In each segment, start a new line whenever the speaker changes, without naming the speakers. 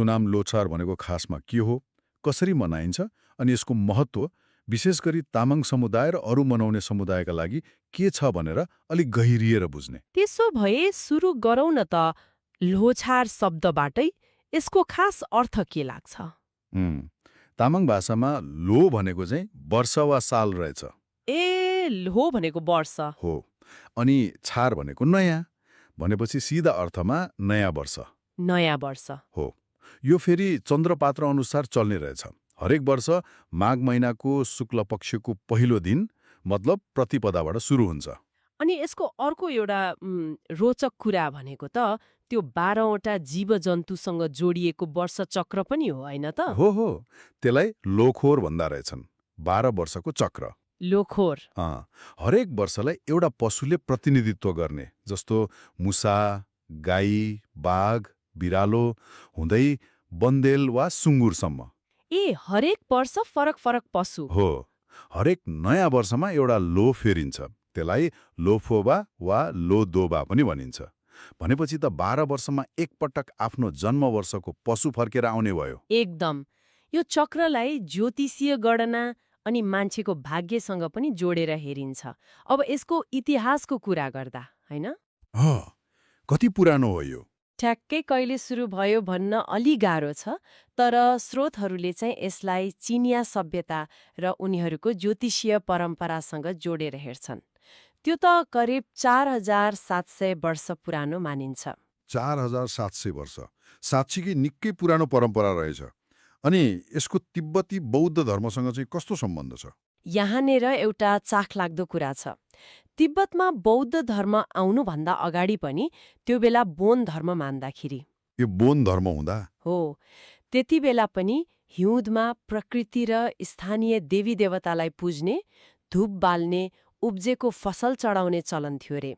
सुनाम लोछार भनेको खासमा के हो, कसरी मनाइन्छ अनि यसको महत्त्व विशेष गरी तामाङ समुदाय र अरू मनाउने समुदायका लागि के छ भनेर अलिक गहिरिएर बुझ्ने।
त्यसो भए सुरु गरौँ न त लोछार शब्दबाटै यसको खास अर्थ के लाग्छ?
तामाङ भाषामा लो भनेको चाहिँ वर्ष वा साल रहेछ।
ए, लो भनेको वर्ष
हो, अनि छार भनेको नयाँ भनेपछि सिधा अर्थमा नयाँ वर्ष।
नयाँ वर्ष
हो, यो फेरि चन्द्रपात्र अनुसार चल्ने रहेछ। हरेक वर्ष माघ महिनाको शुक्ल पक्षको पहिलो दिन मतलब प्रतिपदाबाट सुरु हुन्छ।
अनि यसको अर्को एउटा रोचक कुरा भनेको त त्यो 12वटा जीवजन्तुसँग जोडिएको वर्ष चक्र पनि हो, होइन त?
हो, त्यसलाई लोखोर भन्दा रहेछन्, 12 वर्षको चक्र।
लोखोर
हरेक वर्षलाई एउटा पशुले प्रतिनिधित्व गर्ने, जस्तो मुसा, गाई, बाघ, बिरालो हुँदै बन्देल वा सुँगुरसम्म।
ए, हरेक वर्ष फरक फरक पशु
हो, हरेक नयाँ वर्षमा एउटा लो फेरिन्छ, त्यसलाई लोफोबा वा लोदोबा पनि भनिन्छ। भनेपछि त 12 वर्षमा एकपटक आफ्नो जन्म वर्षको पशु फर्केर आउने भयो।
एकदम। यो चक्रलाई ज्योतिषीय गणना अनि मान्छेको भाग्यसँग पनि जोडेर हेरिन्छ। अब यसको इतिहासको कुरा गर्दा, होइन?
कति पुरानो हो यो?
ठ्याक्कै कहिले सुरु भयो भन्न अलि गाह्रो छ, तर स्रोतहरूले चाहिँ यसलाई चिनिया सभ्यता र उनीहरूको ज्योतिषीय परम्परासँग जोडेर हेर्छन्। त्यो त करिब 4700 वर्ष पुरानो मानिन्छ।
4700 वर्ष साँच्चीकै निकै पुरानो परम्परा रहेछ। अनि यसको तिब्बती बौद्ध धर्मसँग चाहिँ कस्तो सम्बन्ध छ?
यहाँनिर एउटा चाखलाग्दो कुरा छ। तिब्बतमा बौद्ध धर्म आउनुभन्दा अगाडि पनि त्यो बेला बोन धर्म मान्दाखेरि।
यो बोन धर्म हुँदा?
हो, त्यति बेला पनि हिउँदमा प्रकृति र स्थानीय देवी देवतालाई पुज्ने, धूप बाल्ने, उब्जेको फसल चढाउने चलन थियो रे।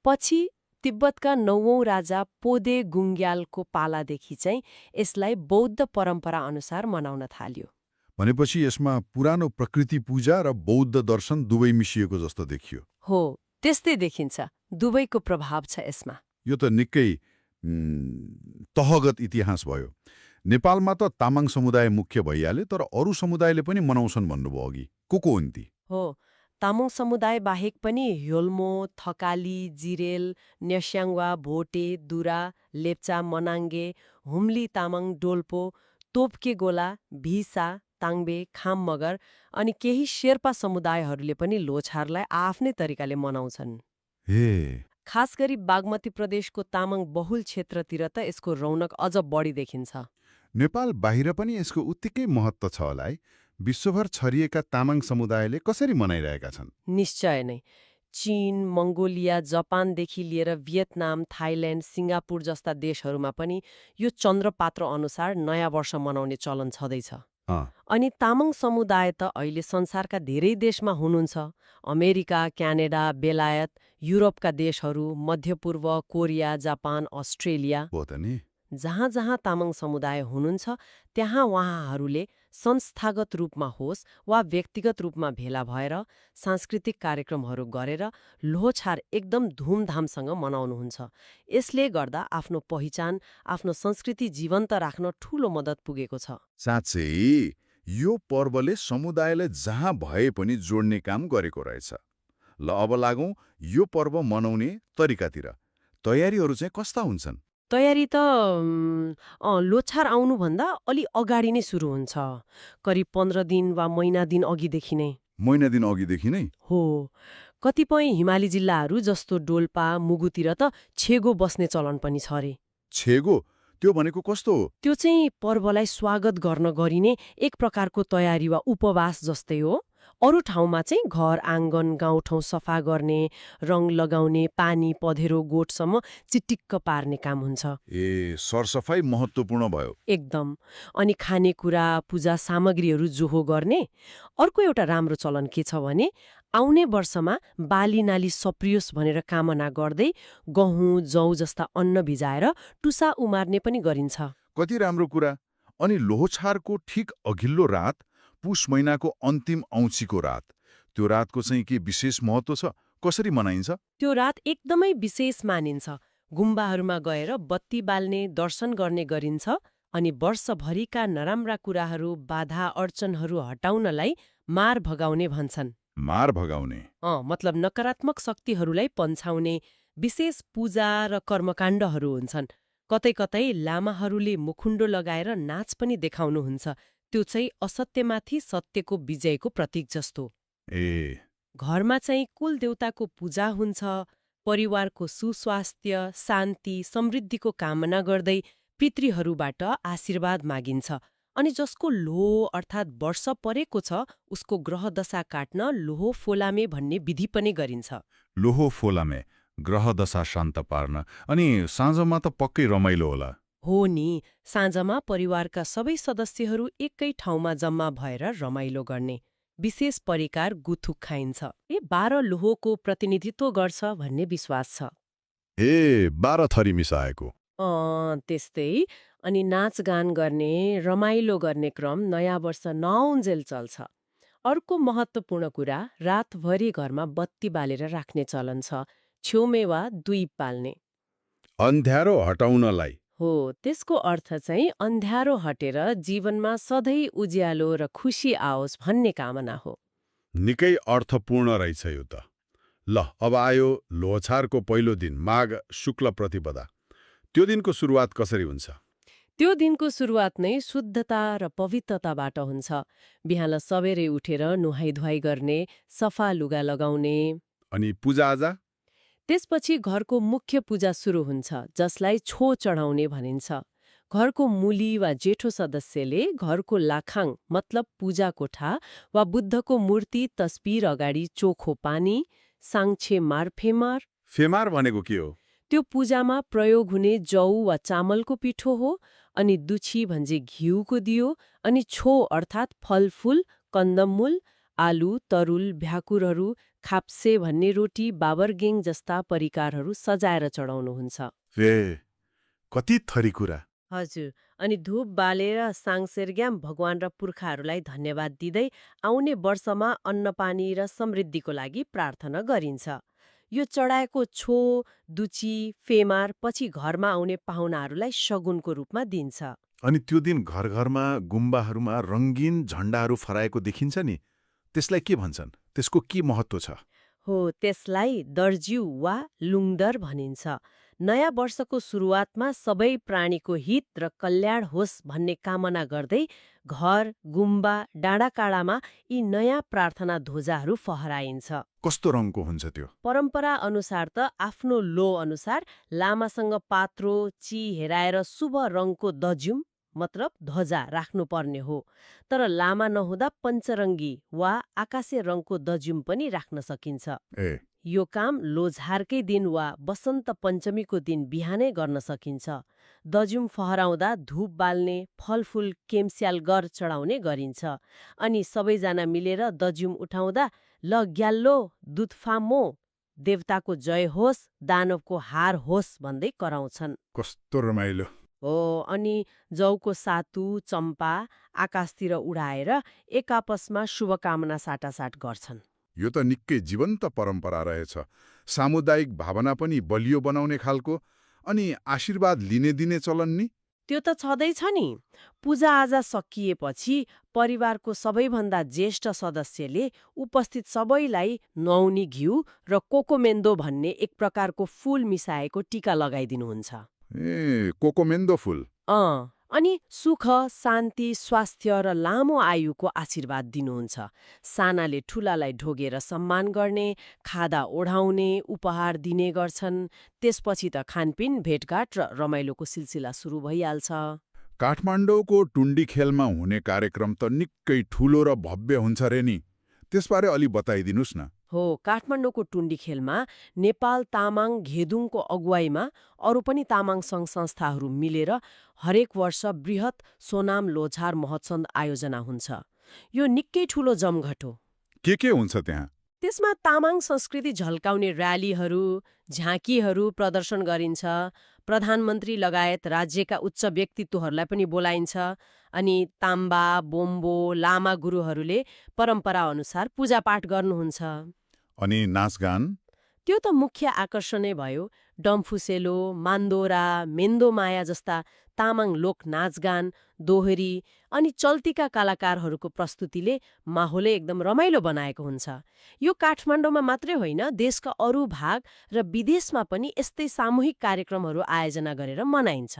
पछि तिब्बतका 9औं राजा पोदे गुङ्ग्यालको पालादेखि चाहिँ यसलाई बौद्ध परम्परा अनुसार मनाउन थाल्यो।
भनेपछि यसमा पुरानो प्रकृति पूजा र बौद्ध दर्शन दुवै मिसिएको जस्तो देखियो।
हो, त्यस्तै देखिन्छ। दुवैको प्रभाव छ यसमा।
यो त निकै तहगत इतिहास भयो। नेपालमा त तामाङ समुदाय मुख्य भइहाले, तर अरू समुदायले पनि मनाउँछन् भन्नुभयो अघि। को हुन् ती?
हो, तामाङ समुदाय बाहेक पनि ह्योल्मो, थकाली, जिरेल, न्यास्याङ्वा, भोटे, दुरा, लेप्चा, मनाङ्गे, हुम्ली तामाङ, डोल्पो, तोपके गोला, भिसा, ताङ्बे, खाम मगर अनि केही शेर्पा समुदायहरूले पनि लोछारलाई आफ्नै तरिकाले मनाउँछन्। खास गरी बागमती प्रदेशको तामाङ बहुल क्षेत्रतिर त यसको रौनक अझ बढी देखिन्छ।
नेपाल बाहिर पनि यसको उत्तिकै महत्त्व छ होला है। विश्वभर छरिएका तामाङ समुदायले कसरी मनाइरहेका छन्?
निश्चय नै। चीन, मङ्गोलिया, जापानदेखि लिएर भियतनाम, थाइल्याण्ड, सिङ्गापुर जस्ता देशहरूमा पनि यो चन्द्रपात्र अनुसार नयाँ वर्ष मनाउने चलन छँदैछ। अनि तामाङ समुदाय त अहिले संसारका धेरै देशमा हुनुहुन्छ। अमेरिका, क्यानाडा, बेलायत, युरोपका देशहरू, मध्यपूर्व, कोरिया, जापान, अस्ट्रेलिया। जहाँ जहाँ तामाङ समुदाय हुनुहुन्छ त्यहाँ उहाँहरूले संस्थागत रूपमा होस् वा व्यक्तिगत रूपमा भेला भएर सांस्कृतिक कार्यक्रमहरू गरेर लोछार एकदम धुमधामसँग मनाउनुहुन्छ। यसले गर्दा आफ्नो पहिचान, आफ्नो संस्कृति जीवन्त राख्न ठूलो मद्दत पुगेको छ।
साँच्चै यो पर्वले समुदायलाई जहाँ भए पनि जोड्ने काम गरेको रहेछ। ल अब लागौं यो पर्व मनाउने तरिकातिर। तयारीहरू चाहिँ कस्ता हुन्छन्?
तयारी त लोछार आउनुभन्दा अलि अगाडि नै सुरु हुन्छ। करिब 15 दिन वा महिना दिन अघिदेखि नै।
महिना दिन अघिदेखि नै?
हो, कतिपय हिमाली जिल्लाहरू जस्तो डोल्पा, मुगुतिर त छेगो बस्ने चलन पनि छ रे।
छेगो? त्यो भनेको कस्तो हो?
त्यो चाहिँ पर्वलाई स्वागत गर्न गरिने एक प्रकारको तयारी वा उपवास जस्तै हो। अरू ठाउँमा चाहिँ घर आँगन गाउँठाउँ सफा गर्ने, रङ लगाउने, पानी पधेरो गोठसम्म चिटिक्क पार्ने काम हुन्छ।
ए, सरसफाई महत्त्वपूर्ण भयो।
एकदम। अनि खानेकुरा, पूजा सामग्रीहरू जोहो गर्ने। अर्को एउटा राम्रो चलन के छ भने आउने वर्षमा बाली नाली सप्रियोस् भनेर कामना गर्दै गहुँ, जौ जस्ता अन्न भिजाएर टुसा उमार्ने पनि गरिन्छ।
कति राम्रो कुरा। अनि लोछारको ठिक अघिल्लो रात, पुष महिनाको अन्तिम औँसीको रात, त्यो रातको चाहिँ के विशेष महत्त्व छ? कसरी मनाइन्छ?
त्यो रात एकदमै विशेष मानिन्छ। गुम्बाहरूमा गएर बत्ती बाल्ने, दर्शन गर्ने गरिन्छ अनि वर्षभरिका नराम्रा कुराहरू बाधा अडचनहरू हटाउनलाई मार भगाउने भन्छन्।
मार भगाउने।
मतलब नकारात्मक शक्तिहरूलाई पन्छाउने विशेष पूजा र कर्मकाण्डहरू हुन्छन्। कतै कतै लामाहरूले मुखुण्डो लगाएर नाच पनि देखाउनुहुन्छ। त्यो चाहिँ असत्यमाथि सत्यको विजयको प्रतीक जस्तो।
ए
घरमा चाहिँ कुल देवताको पूजा हुन्छ, परिवारको सुस्वास्थ्य, शान्ति, समृद्धिको कामना गर्दै पितृहरूबाट आशीर्वाद मागिन्छ। अनि जसको लोह अर्थात् वर्ष परेको छ उसको ग्रह दशा काट्न लोहो फोलामे भन्ने विधि पनि गरिन्छ।
लोहो फोलामे, ग्रह दशा शान्त पार्न। अनि साँझमा त पक्कै रमाइलो होला।
हो नि, साँझमा परिवारका सबै सदस्यहरू एकै ठाउँमा जम्मा भएर रमाइलो गर्ने। विशेष परिकार गुथुक खाइन्छ। 12 लोहोको प्रतिनिधित्व गर्छ भन्ने विश्वास छ।
12 थरी मिसाएको।
त्यस्तै। अनि नाचगान गर्ने, रमाइलो गर्ने क्रम नयाँ वर्ष नआउन्जेल चल्छ। अर्को महत्त्वपूर्ण कुरा, रातभरि घरमा बत्ती बालेर राख्ने चलन छ, छेउमे वा द्वीप बाल्ने।
अन्ध्यारो हटाउनलाई।
हो, त्यसको अर्थ चाहिँ अन्ध्यारो हटेर जीवनमा सधैँ उज्यालो र खुसी आओस् भन्ने कामना हो।
निकै अर्थपूर्ण रहेछ यो त। ल, अब आयो लोछारको पहिलो दिन, माघ शुक्ल प्रतिपदा। त्यो दिनको सुरुवात कसरी हुन्छ?
त्यो दिनको सुरुवात नै शुद्धता र पवित्रताबाट हुन्छ। बिहान सबेरै उठेर नुहाई-धुवाई गर्ने, सफा लुगा लगाउने।
अनि पूजाआजा?
त्यसपछि घरको मुख्य पूजा सुरु हुन्छ, जसलाई छो चढाउने भनिन्छ। घरको मुली वा जेठो सदस्यले घरको लाखाङ मतलब पूजा कोठा वा बुद्धको मूर्ति तस्बिर अगाडि चोखो पानी, साङ्छे मार फेमार।
फेमार भनेको के हो?
त्यो पूजामा प्रयोग हुने जौ वा चामलको पिठो हो। अनि दुछी भन्छ घिउको दियो। अनि छो अर्थात् फलफूल, कन्दमूल, आलु, तरुल, भ्याकुरहरू, खाप्से भन्ने रोटी, बाबरगेङ जस्ता परिकारहरू सजाएर चढाउनुहुन्छ।
कति थरी कुरा।
हजुर। अनि धूप बालेर साङसेरग्याम भगवान र पुर्खाहरूलाई धन्यवाद दिँदै आउने वर्षमा अन्नपानी र समृद्धिको लागि प्रार्थना गरिन्छ। यो चढाएको छो, दुची, फेमार पछि घरमा आउने पाहुनाहरूलाई शगुनको रूपमा दिन्छ।
अनि त्यो दिन घर घरमा गुम्बाहरूमा रङ्गीन झण्डाहरू फहराएको देखिन्छ नि, त्यसलाई के भन्छन्? त्यसको के महत्त्व छ?
हो, त्यसलाई दर्ज्यू वा लुङदर भनिन्छ। नयाँ वर्षको सुरुवातमा सबै प्राणीको हित र कल्याण होस् भन्ने कामना गर्दै घर, गुम्बा, डाँडाकाँडामा यी नयाँ प्रार्थना ध्वजाहरू फहराइन्छ।
कस्तो रङको हुन्छ त्यो?
परम्परा अनुसार त आफ्नो लो अनुसार लामासँग पात्रो, ची हेराएर शुभ रङको दज्युम मतलब ध्वजा राख्नुपर्ने हो। तर लामा नहुँदा पञ्चरङ्गी वा आकाशे रङको दज्युम पनि राख्न सकिन्छ। यो काम लोझारकै दिन वा वसन्त पञ्चमीको दिन बिहानै गर्न सकिन्छ। दज्युम फहराउँदा धूप बाल्ने, फलफूल केम्स्याल गर चढाउने गरिन्छ। अनि सबैजना मिलेर दज्युम उठाउँदा ल ग्याल्लो दुधफामो, देवताको जय होस्, दानवको हार होस् भन्दै कराउँछन्।
कस्तो रमाइलो
हो। अनि जौको सातु, चम्पा आकाशतिर उडाएर एक आपसमा शुभकामना साटासाट गर्छन्।
यो त निकै जीवन्त परम्परा रहेछ। सामुदायिक भावना पनि बलियो बनाउने खालको। अनि आशीर्वाद लिने दिने चलन नि?
त्यो त छँदैछ नि। पूजाआजा सकिएपछि परिवारको सबैभन्दा ज्येष्ठ सदस्यले उपस्थित सबैलाई नुहाउनी घिउ र कोकोमेन्दो भन्ने एक प्रकारको फूल मिसाएको टीका लगाइदिनुहुन्छ।
कोकोमेन्दो फूल?
अनि सुख, शान्ति, स्वास्थ्य र लामो आयुको आशीर्वाद दिनुहुन्छ। सानाले ठुलालाई ढोगेर सम्मान गर्ने, खादा ओढाउने, उपहार दिने गर्छन्। त्यसपछि त खानपिन, भेटघाट र रमाइलोको सिलसिला सुरु भइहाल्छ।
काठमाडौँको टुण्डी खेलमा हुने कार्यक्रम त निकै ठुलो र भव्य हुन्छ रे नि, त्यसबारे अलि बताइदिनुस् न।
हो, काठमाडौँको टुण्डी खेलमा नेपाल तामाङ घेदुङको अगुवाईमा अरू पनि तामाङ सङ्घ संस्थाहरू मिलेर हरेक वर्ष बृहत सोनाम लोछार महोत्सव आयोजना हुन्छ। यो निकै ठुलो जमघट हो।
के हुन्छ त्यहाँ?
त्यसमा तामाङ संस्कृति झल्काउने र्यालीहरू, झाँकीहरू प्रदर्शन गरिन्छ। प्रधानमन्त्री लगायत राज्यका उच्च व्यक्तित्वहरूलाई पनि बोलाइन्छ। अनि ताम्बा, बोम्बो, लामा गुरुहरूले परम्परा अनुसार पूजापाठ गर्नुहुन्छ।
अनि नाचगान?
त्यो त मुख्य आकर्षणै भयो। डम्फुसेलो, मान्दोरा, मेन्दोमाया जस्ता तामाङ लोक नाचगान, दोहोरी अनि चल्तीका कलाकारहरूको प्रस्तुतिले माहौलै एकदम रमाइलो बनाएको हुन्छ। यो काठमाडौँमा मात्रै होइन, देशका अरू भाग र विदेशमा पनि यस्तै सामूहिक कार्यक्रमहरू आयोजना गरेर मनाइन्छ।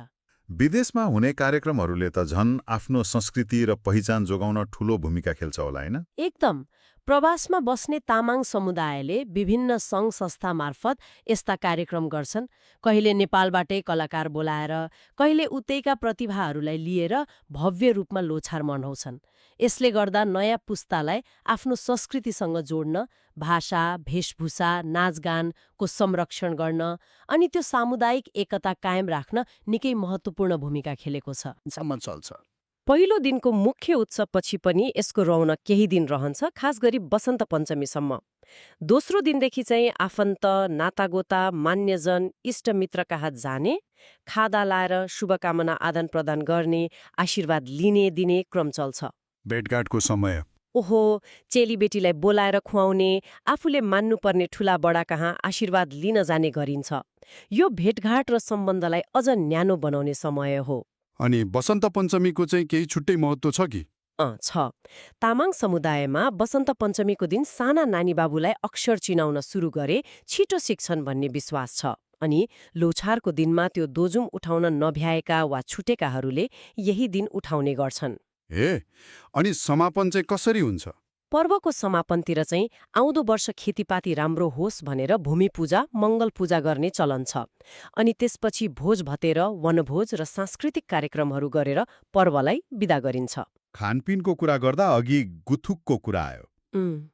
विदेशमा हुने कार्यक्रमहरूले त झन् आफ्नो संस्कृति र पहिचान जोगाउन ठूलो भूमिका खेल्छ होला, हैन?
एकदम। प्रवासमा बस्ने तामाङ समुदायले विभिन्न सङ्घ संस्था मार्फत यस्ता कार्यक्रम गर्छन्। कहिले नेपालबाटै कलाकार बोलाएर, कहिले उतैका प्रतिभाहरूलाई लिएर भव्य रूपमा लोछार मनाउँछन्। यसले गर्दा नयाँ पुस्तालाई आफ्नो संस्कृतिसँग जोड्न, भाषा, वेशभूषा, नाचगानको संरक्षण गर्न अनि त्यो सामुदायिक एकता कायम राख्न निकै महत्त्वपूर्ण भूमिका खेलेको छ।
सम्म चल्छ।
पहिलो दिनको मुख्य उत्सवपछि पनि यसको रौनक केही दिन रहन्छ, खास गरी वसन्त पञ्चमीसम्म। दोस्रो दिनदेखि चाहिँ आफन्त, नातागोता, मान्यजन, इष्टमित्र कहाँ जाने, खादा लाएर शुभकामना आदान प्रदान गर्ने, आशीर्वाद लिने दिने क्रम चल्छ।
भेटघाटको समय
ओहो, चेलीबेटीलाई बोलाएर खुवाउने, आफूले मान्नुपर्ने ठूला बडा कहाँ आशीर्वाद लिन जाने गरिन्छ। यो भेटघाट र सम्बन्धलाई अझ न्यानो बनाउने समय हो।
अनि वसन्त पञ्चमीको चाहिँ केही छुट्टै महत्त्व छ कि?
छ। तामाङ समुदायमा वसन्त पञ्चमीको दिन साना नानी बाबुलाई अक्षर चिनाउन सुरु गरे छिटो सिक्छन् भन्ने विश्वास छ। अनि लोछारको दिनमा त्यो दोजुम उठाउन नभ्याएका वा छुटेकाहरूले यही दिन उठाउने गर्छन्।
अनि समापन चाहिँ कसरी हुन्छ?
पर्वको समापनतिर चाहिँ आउँदो वर्ष खेतीपाती राम्रो होस् भनेर भूमि पूजा, मङ्गल पूजा गर्ने चलन छ। अनि त्यसपछि भोज भतेर, वनभोज र सांस्कृतिक कार्यक्रमहरू गरेर पर्वलाई बिदा गरिन्छ।
खानपिनको कुरा गर्दा अघि गुथुकको कुरा आयो।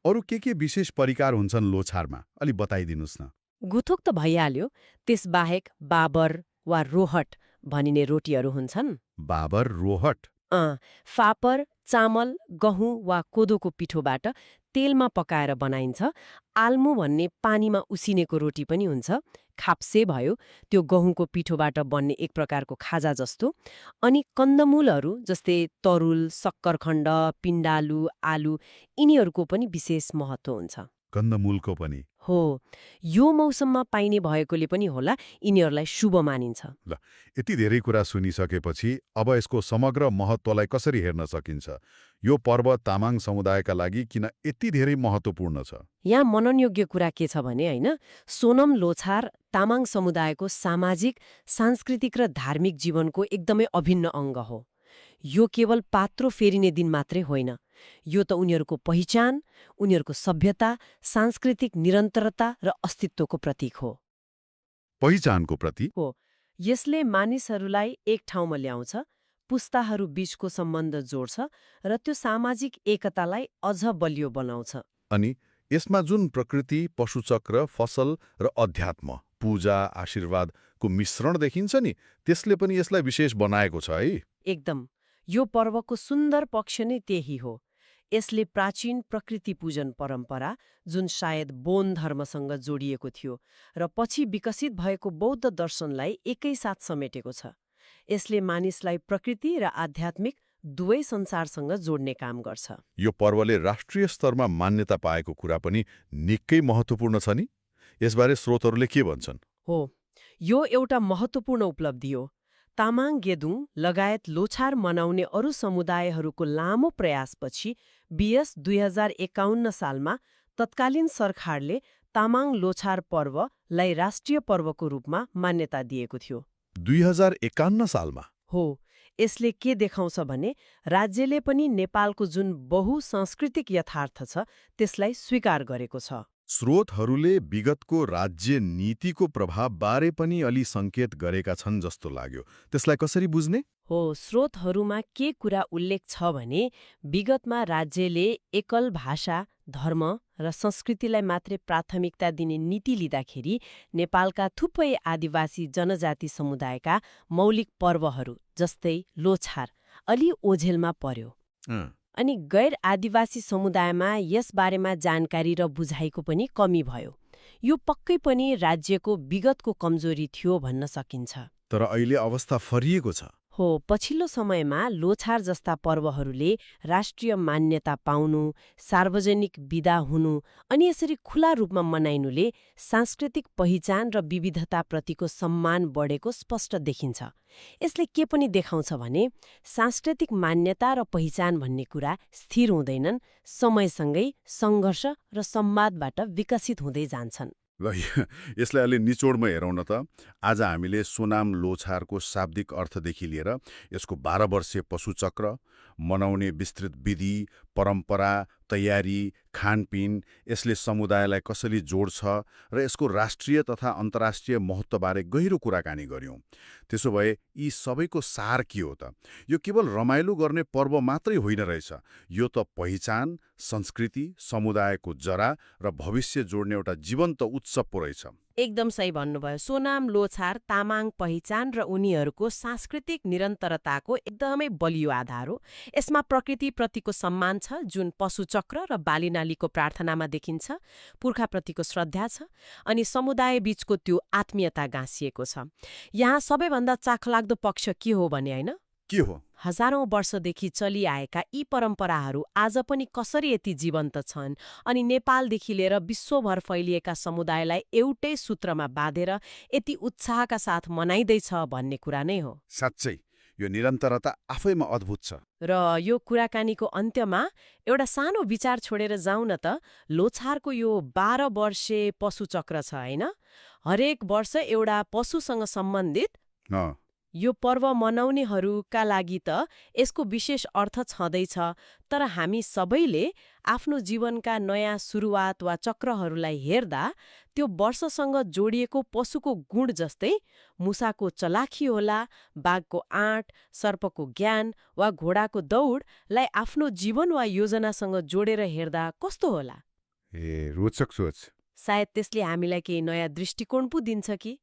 अरू के विशेष परिकार हुन्छन् लोछारमा? अलि बताइदिनुस् न।
गुथुक त भइहाल्यो। त्यसबाहेक बाबर वा रोहट भनिने रोटीहरू हुन्छन्।
बाबर, रोहट?
फापर चामल, गहुँ वा कोदोको पिठोबाट तेलमा पकाएर बनाइन्छ। आल्मु भन्ने पानीमा उसिनेको रोटी पनि हुन्छ। खाप्से भयो, त्यो गहुँको पिठोबाट बन्ने एक प्रकारको खाजा जस्तो। अनि कन्दमूलहरू जस्तै तरुल, सक्करखण्ड, पिण्डालु, आलु, यिनीहरूको पनि विशेष महत्त्व हुन्छ।
कन्दमूलको पनि?
हो, यो मौसममा पाइने भएकोले पनि होला यिनीहरूलाई शुभ मानिन्छ।
ल, यति धेरै कुरा सुनिसकेपछि अब यसको समग्र महत्त्वलाई कसरी हेर्न सकिन्छ? यो पर्व तामाङ समुदायका लागि किन यति धेरै महत्त्वपूर्ण छ?
यहाँ मननयोग्य कुरा के छ भने होइन, सोनम लोछार तामाङ समुदायको सामाजिक, सांस्कृतिक र धार्मिक जीवनको एकदमै अभिन्न अङ्ग हो। यो केवल पात्रो फेरिने दिन मात्रै होइन, यो त उनीहरूको पहिचान, उनीहरूको सभ्यता, सांस्कृतिक निरन्तरता र अस्तित्वको प्रतीक हो।
पहिचानको प्रतीक
हो। यसले मानिसहरूलाई एक ठाउँमा ल्याउँछ, पुस्ताहरू बीचको सम्बन्ध जोड्छ र त्यो सामाजिक एकतालाई अझ बलियो बनाउँछ।
अनि यसमा जुन प्रकृति, पशुचक्र, फसल र अध्यात्म, पूजा, आशीर्वादको मिश्रण देखिन्छ नि, त्यसले पनि यसलाई विशेष बनाएको छ है।
एकदम। यो पर्वको सुन्दर पक्ष नै त्यही हो। यसले प्राचीन प्रकृति पूजन परम्परा, जुन सायद बोन धर्मसँग जोडिएको थियो र पछि विकसित भएको बौद्ध दर्शनलाई एकैसाथ समेटेको छ। यसले मानिसलाई प्रकृति र आध्यात्मिक दुवै संसारसँग जोड्ने काम गर्छ।
यो पर्वले राष्ट्रिय स्तरमा मान्यता पाएको कुरा पनि निकै महत्त्वपूर्ण छ नि? यसबारे स्रोतहरूले के भन्छन्?
हो, यो एउटा महत्त्वपूर्ण उपलब्धि हो। तामाङ गेदुङ लगायत लोछार मनाउने अरू समुदायहरूको लामो प्रयासपछि बीएस 2051 सालमा तत्कालीन सरकारले तामाङ लोछार पर्वलाई राष्ट्रिय पर्वको रूपमा मान्यता दिएको थियो।
2051 सालमा?
हो। यसले के देखाउँछ भने राज्यले पनि नेपालको जुन बहुसांस्कृतिक यथार्थ छ त्यसलाई स्वीकार गरेको छ।
स्रोतहरूले विगतको राज्य नीतिको प्रभावबारे पनि अलि सङ्केत गरेका छन् जस्तो लाग्यो। त्यसलाई कसरी बुझ्ने?
हो, स्रोतहरूमा के कुरा उल्लेख छ भने विगतमा राज्यले एकल भाषा, धर्म र संस्कृतिलाई मात्रै प्राथमिकता दिने नीति लिँदाखेरि नेपालका थुप्रै आदिवासी जनजाति समुदायका मौलिक पर्वहरू जस्तै लोछार अलि ओझेलमा पर्यो। अनि गैर आदिवासी समुदायमा यस बारेमा जानकारी र बुझाइको पनि कमी भयो। यो पक्कै पनि राज्यको विगतको कमजोरी थियो भन्न सकिन्छ।
तर अहिले अवस्था फरिएको छ।
हो, पछिल्लो समयमा लोछार जस्ता पर्वहरूले राष्ट्रिय मान्यता पाउनु, सार्वजनिक विदा हुनु अनि यसरी खुला रूपमा मनाइनुले सांस्कृतिक पहिचान र विविधताप्रतिको सम्मान बढेको स्पष्ट देखिन्छ। यसले के पनि देखाउँछ भने सांस्कृतिक मान्यता र पहिचान भन्ने कुरा स्थिर हुँदैनन्, समयसँगै सङ्घर्ष र संवादबाट विकसित हुँदै जान्छन्।
ल यसलाई अलि निचोडमा हेरौँ न त। आज हामीले सोनाम लोछारको शाब्दिक अर्थदेखि लिएर यसको 12 वर्षीय पशुचक्र, मनाउने विस्तृत विधि, परम्परा, तयारी, खानपिन, यसले समुदायलाई कसरी जोड्छ र यसको राष्ट्रिय तथा अन्तर्राष्ट्रिय महत्त्वबारे गहिरो कुराकानी गर्यौं। त्यसो भए यी सबैको सार के हो त? यो केवल रमाइलो गर्ने पर्व मात्रै होइन रहेछ। यो त पहिचान, संस्कृति, समुदायको जरा र भविष्य जोड्ने एउटा जीवन्त उत्सव पो रहेछ।
एकदम सही भन्नुभयो। सोनाम लोछार तामाङ पहिचान र उनीहरूको सांस्कृतिक निरन्तरताको एकदमै बलियो आधार हो। यसमा प्रकृतिप्रतिको सम्मान छ, जुन पशुचक्र र बालीनालीको प्रार्थनामा देखिन्छ, पुर्खाप्रतिको श्रद्धा छ, अनि समुदाय बीचको त्यो आत्मीयता गाँसिएको छ। यहाँ सबैभन्दा चाखलाग्दो पक्ष के हो भने होइन,
के हो?
हजारौं वर्षदेखि चलिआएका यी परम्पराहरू आज पनि कसरी यति जीवन्त छन् अनि नेपालदेखि लिएर विश्वभर फैलिएका समुदायलाई एउटै सूत्रमा बाँधेर यति उत्साहका साथ मनाइँदैछ भन्ने कुरा नै हो।
साँच्चै यो निरन्तरता आफैमा अद्भुत छ।
र यो कुराकानीको अन्त्यमा एउटा सानो विचार छोडेर जाउँ न त। लोछारको यो 12 वर्षे पशुचक्र छ होइन, हरेक वर्ष एउटा पशुसँग सम्बन्धित यो पर्व मनाउनेहरूका लागि त यसको विशेष अर्थ छँदैछ, तर हामी सबैले आफ्नो जीवनका नयाँ सुरुवात वा चक्रहरूलाई हेर्दा त्यो वर्षसँग जोडिएको पशुको गुण जस्तै मुसाको चलाखी होला, बाघको आँट, सर्पको ज्ञान वा घोडाको दौडलाई आफ्नो जीवन वा योजनासँग जोडेर हेर्दा कस्तो होला?
रोचक सोच।
सायद त्यसले हामीलाई केही नयाँ दृष्टिकोण पो दिन्छ कि